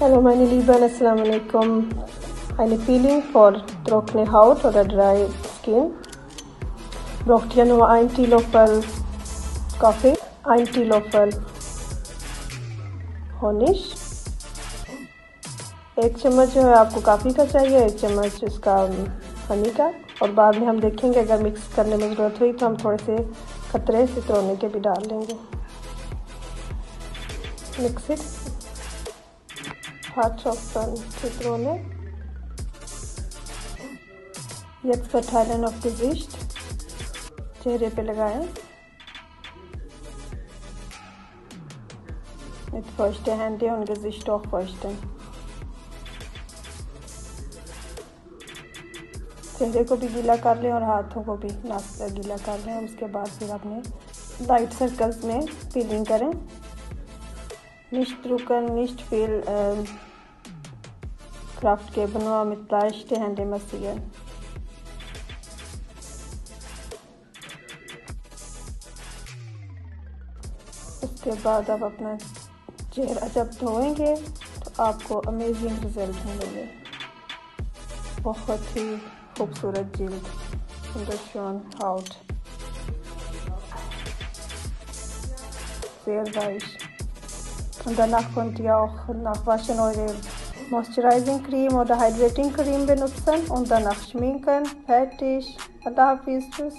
Hallo meine Lieben, Assalamu alaikum. Eine Peeling für trockene Haut oder Dry Skin. Braucht ihr nur 1 Teelöffel Kaffee, 1 Teelöffel Honig, 1 चम्मच जो है आपको काफ़ी का चाहिए, 1 चम्मच इसका हनी का। और बाद में हम देखेंगे अगर मिक्स करने में ज़रूरत हुई तो हम थोड़े से कतरे सिट्रोने के भी डाल लेंगे। मिक्स इट, हाफ ऑफ सिट्रोने। Jetzt verteilen auf Gesicht, चेहरे पे लगाएं। Mit feuchten Händen und Gesicht auch feuchten। चेहरे को भी गीला कर लें और हाथों को भी नाक गीला कर लें। उसके बाद फिर अपने लाइट सर्कल्स में पीलिंग करें। Nicht drücken, nicht viel Kraft geben, nur mit leichten Händen massieren। उसके बाद आप अपना चेहरा जब धोएंगे तो आपको अमेजिंग रिजल्ट मिलेंगे। बहुत ही खूबसूरत जिल्द, wunderschön Haut, sehr weich। Und danach könnt ihr auch nach Waschen eure Moisturizing Cream oder Hydrating Cream benutzen und danach schminken. Fertig. Allah Hafiz. Tschüss.